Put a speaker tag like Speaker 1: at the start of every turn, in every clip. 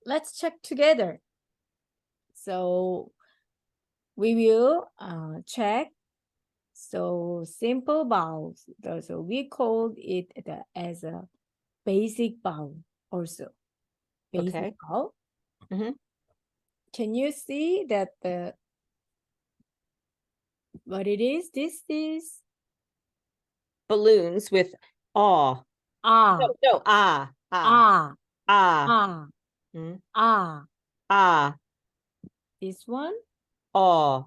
Speaker 1: let's check together. So we will check. So simple vowels. So we called it as a basic vowel also. Basic
Speaker 2: Okay.
Speaker 1: vowel. Can you see that what it is? This is
Speaker 2: Balloons with ah.
Speaker 1: ah,
Speaker 2: No, ah.
Speaker 1: ah,
Speaker 2: Ah.
Speaker 1: ah,
Speaker 2: Mm.
Speaker 1: ah.
Speaker 2: Ah.
Speaker 1: This one,
Speaker 2: Oh.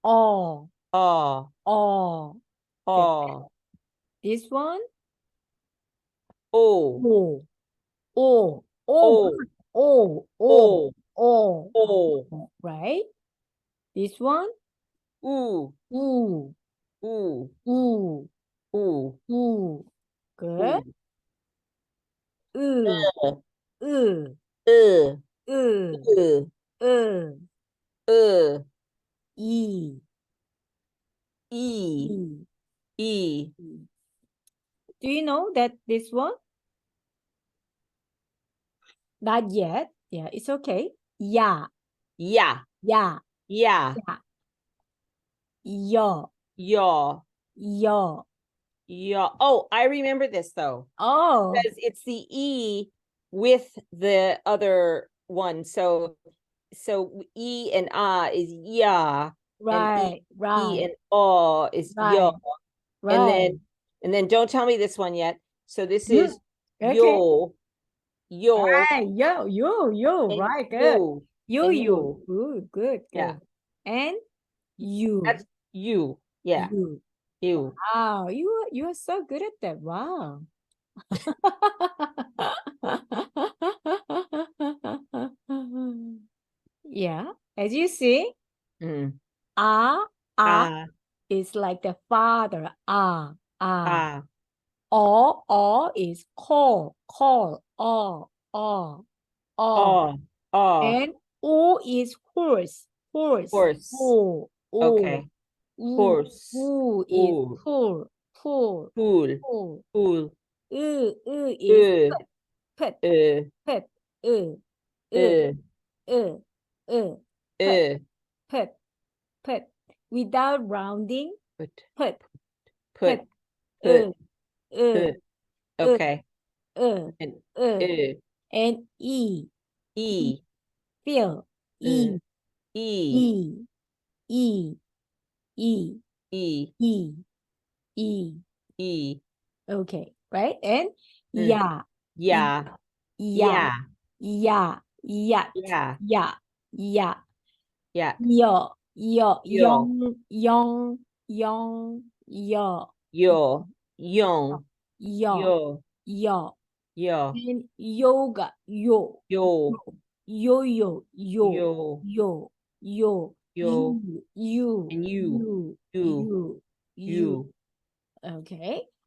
Speaker 1: oh,
Speaker 2: Oh.
Speaker 1: oh.
Speaker 2: Oh.
Speaker 1: This one,
Speaker 2: Oh.
Speaker 1: oh, oh, oh,
Speaker 2: Oh.
Speaker 1: oh, oh,
Speaker 2: Oh.
Speaker 1: oh.
Speaker 2: Oh.
Speaker 1: Right? This one,
Speaker 2: Ooh.
Speaker 1: ooh,
Speaker 2: Ooh.
Speaker 1: ooh,
Speaker 2: Ooh.
Speaker 1: ooh. Good.
Speaker 2: Ooh.
Speaker 1: Ooh,
Speaker 2: Uh.
Speaker 1: ooh,
Speaker 2: Uh.
Speaker 1: ooh,
Speaker 2: Uh.
Speaker 1: ooh.
Speaker 2: Uh.
Speaker 1: E,
Speaker 2: E.
Speaker 1: E.
Speaker 2: E.
Speaker 1: Do you know that this one? Not yet. Yeah, it's okay. Yeah,
Speaker 2: Yeah.
Speaker 1: yeah,
Speaker 2: Yeah.
Speaker 1: yeah. Yo,
Speaker 2: Yaw.
Speaker 1: yo.
Speaker 2: Yaw. Oh, I remember this though.
Speaker 1: Oh,
Speaker 2: Because it's the E with the other one. So E and ah is ya, and
Speaker 1: right,
Speaker 2: E
Speaker 1: right,
Speaker 2: and aw is yo.
Speaker 1: right,
Speaker 2: And
Speaker 1: right.
Speaker 2: then don't tell me this one yet. So this
Speaker 1: Mm,
Speaker 2: is
Speaker 1: okay.
Speaker 2: yo, yo,
Speaker 1: Right, yo,
Speaker 2: and
Speaker 1: right, good.
Speaker 2: you,
Speaker 1: You,
Speaker 2: and
Speaker 1: you.
Speaker 2: you.
Speaker 1: Good, good,
Speaker 2: Yeah.
Speaker 1: good. And you,
Speaker 2: That's you. Yeah.
Speaker 1: you.
Speaker 2: You.
Speaker 1: Wow, you are so good at that. Wow. Yeah, as you see,
Speaker 2: Mm.
Speaker 1: ah, ah
Speaker 2: Ah,
Speaker 1: is like the father. Ah, ah.
Speaker 2: ah,
Speaker 1: All is call, all.
Speaker 2: oh, oh,
Speaker 1: And O is horse.
Speaker 2: horse.
Speaker 1: O, O.
Speaker 2: Okay. Horse.
Speaker 1: U is
Speaker 2: Ooh.
Speaker 1: pull.
Speaker 2: Pool.
Speaker 1: Pull.
Speaker 2: Pool.
Speaker 1: U is
Speaker 2: Uh,
Speaker 1: put,
Speaker 2: uh,
Speaker 1: put. U, u,
Speaker 2: uh,
Speaker 1: u, u. Put,
Speaker 2: uh.
Speaker 1: put, put. Without rounding,
Speaker 2: Put,
Speaker 1: put, put.
Speaker 2: put, put,
Speaker 1: U, u,
Speaker 2: put.
Speaker 1: u,
Speaker 2: Okay.
Speaker 1: u,
Speaker 2: And
Speaker 1: u.
Speaker 2: uh,
Speaker 1: And E,
Speaker 2: E,
Speaker 1: feel.
Speaker 2: uh,
Speaker 1: E,
Speaker 2: E,
Speaker 1: E, E, E,
Speaker 2: E,
Speaker 1: E, E.
Speaker 2: E.
Speaker 1: Okay, right? And
Speaker 2: Mm.
Speaker 1: yeah,
Speaker 2: Yeah,
Speaker 1: yeah,
Speaker 2: yeah,
Speaker 1: yeah, yacht,
Speaker 2: yeah,
Speaker 1: yeah, yeah,
Speaker 2: yeah. Yo,
Speaker 1: young, yo,
Speaker 2: yo, young,
Speaker 1: yo,
Speaker 2: yo,
Speaker 1: yo,
Speaker 2: yo,
Speaker 1: and yoga,
Speaker 2: yo,
Speaker 1: yo,
Speaker 2: yo,
Speaker 1: yo, yo,
Speaker 2: yo, and
Speaker 1: you,
Speaker 2: you,
Speaker 1: you.
Speaker 2: you.
Speaker 1: Okay,